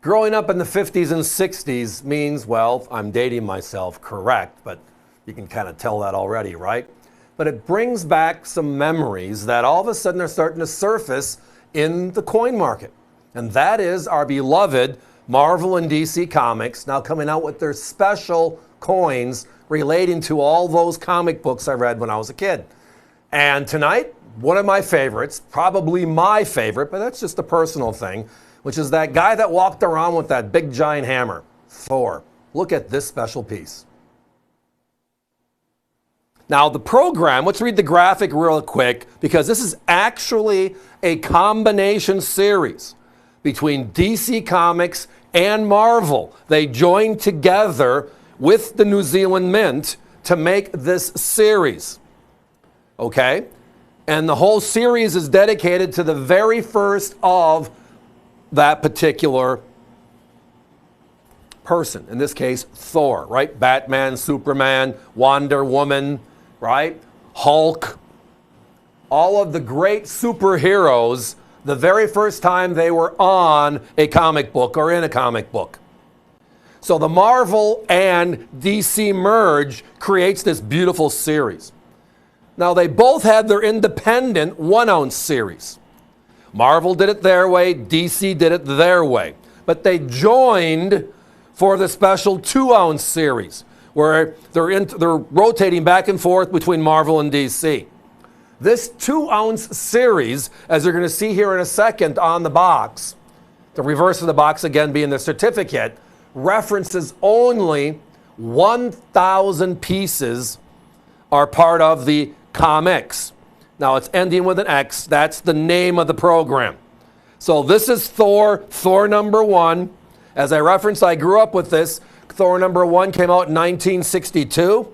growing up in the 50s and 60s means, well, I'm dating myself, correct, but you can kind of tell that already, right? But it brings back some memories that all of a sudden are starting to surface in the coin market. And that is our beloved Marvel and DC Comics now coming out with their special coins relating to all those comic books I read when I was a kid. And tonight, one of my favorites, probably my favorite, but that's just a personal thing, which is that guy that walked around with that big giant hammer, Thor. Look at this special piece. Now the program, let's read the graphic real quick because this is actually a combination series between DC Comics and Marvel. They joined together with the New Zealand Mint to make this series. Okay? And the whole series is dedicated to the very first of that particular person. In this case, Thor, right? Batman, Superman, Wonder Woman, right? Hulk. All of the great superheroes, the very first time they were on a comic book or in a comic book. So the Marvel and DC merge creates this beautiful series. Now they both had their independent 1-ounce series. Marvel did it their way, DC did it their way. But they joined for the special 2-ounce series, where they're rotating back and forth between Marvel and DC. This 2-ounce series, as you're going to see here in a second on the box, the reverse of the box again being the certificate, references only 1,000 pieces are part of the Comix. Now it's ending with an X. That's the name of the program. So this is Thor, Thor number 1. As I referenced, I grew up with this. Thor number 1 came out in 1962.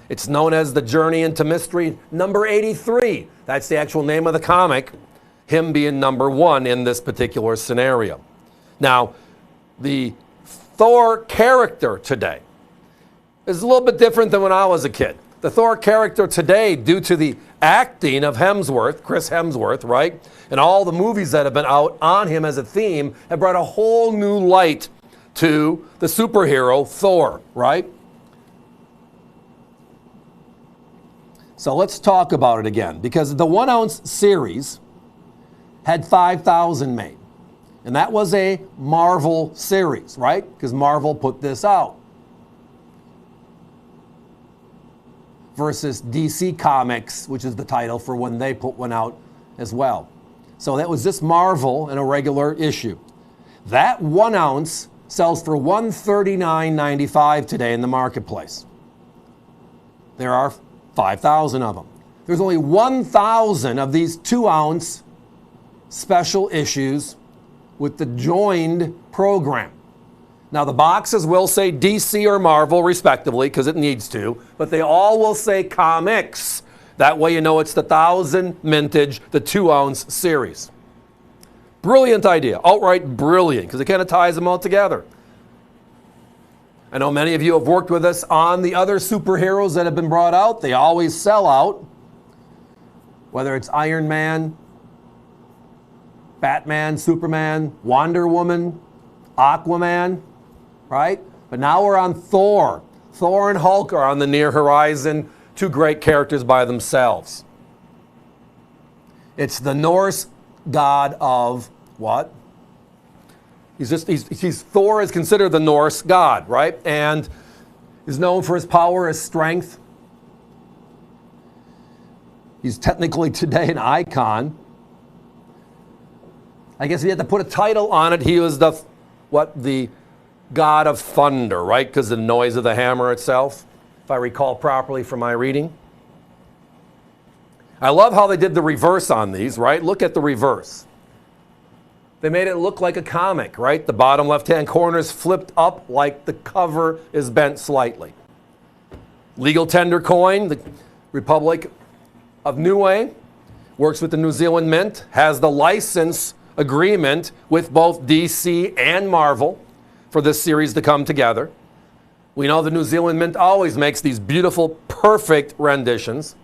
It's known as The Journey into Mystery number 83. That's the actual name of the comic, him being number 1 in this particular scenario. Now, the Thor character today is a little bit different than when I was a kid. The Thor character today, due to the acting of Hemsworth, Chris Hemsworth, right, and all the movies that have been out on him as a theme, have brought a whole new light to the superhero Thor, right? So let's talk about it again, because the 1-ounce series had 5,000 made. And that was a Marvel series, right? Because Marvel put this out. Versus DC Comics, which is the title for when they put one out as well. So that was just Marvel in a regular issue. That 1-ounce sells for $139.95 today in the marketplace. There are 5,000 of them. There's only 1,000 of these 2-ounce special issues with the joined program. Now the boxes will say DC or Marvel respectively, because it needs to, but they all will say Comix. That way you know it's the 1,000 mintage, the 2-ounce series. Brilliant idea, outright brilliant, because it kind of ties them all together. I know many of you have worked with us on the other superheroes that have been brought out. They always sell out, whether it's Iron Man, Batman, Superman, Wonder Woman, Aquaman, right? But now we're on Thor. Thor and Hulk are on the near horizon, 2 great characters by themselves. It's the Norse god of what? Thor is considered the Norse god, right? And is known for his power, his strength. He's technically today an icon. I guess if you had to put a title on it, he was the god of thunder, right? Because of the noise of the hammer itself, if I recall properly from my reading. I love how they did the reverse on these, right? Look at the reverse. They made it look like a comic, right? The bottom left-hand corner is flipped up like the cover is bent slightly. Legal tender coin, the Republic of Niue, works with the New Zealand Mint, has the license agreement with both DC and Marvel for this series to come together. We know the New Zealand Mint always makes these beautiful, perfect renditions.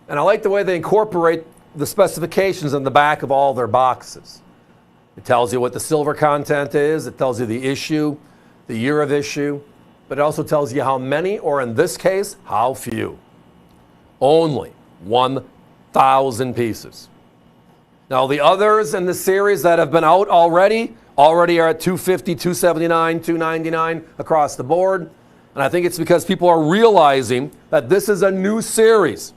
And I like the way they incorporate the specifications in the back of all their boxes. It tells you what the silver content is. It tells you the issue, the year of issue, but it also tells you how many, or in this case, how few. Only 1,000 pieces. Now, the others in the series that have been out already are at $250, $279, $299 across the board. And I think it's because people are realizing that this is a new series.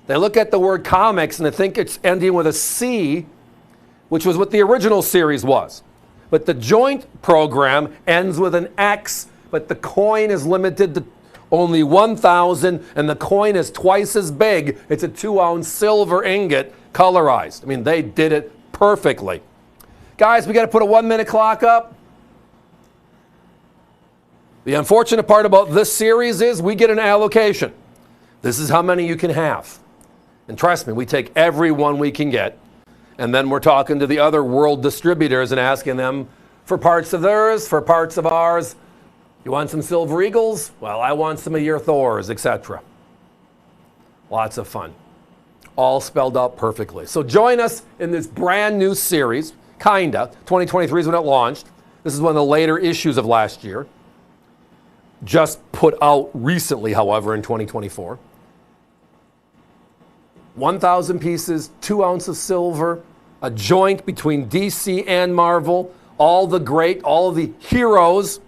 They look at the word Comix and they think it's ending with a C, which was what the original series was. But the joint program ends with an X, but the coin is limited to only 1,000, and the coin is twice as big. It's a 2-ounce silver ingot, colorized. I mean, they did it perfectly. Guys, we got to put a 1-minute clock up. The unfortunate part about this series is we get an allocation. This is how many you can have. And trust me, we take every one we can get. And then we're talking to the other world distributors and asking them for parts of theirs, for parts of ours. You want some Silver Eagles? Well, I want some of your Thors, etc. Lots of fun. All spelled out perfectly. So join us in this brand new series, kinda. 2023 is when it launched. This is one of the later issues of last year. Just put out recently, however, in 2024. 1,000 pieces, 2 ounces of silver, a joint between DC and Marvel, all of the heroes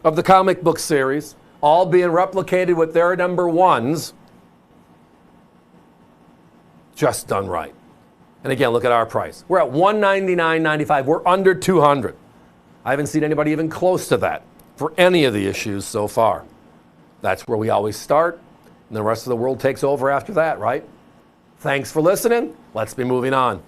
of the comic book series, all being replicated with their number ones. Just done right. And again, look at our price. We're at $199.95. We're under $200. I haven't seen anybody even close to that for any of the issues so far. That's where we always start, and the rest of the world takes over after that, right? Thanks for listening. Let's be moving on.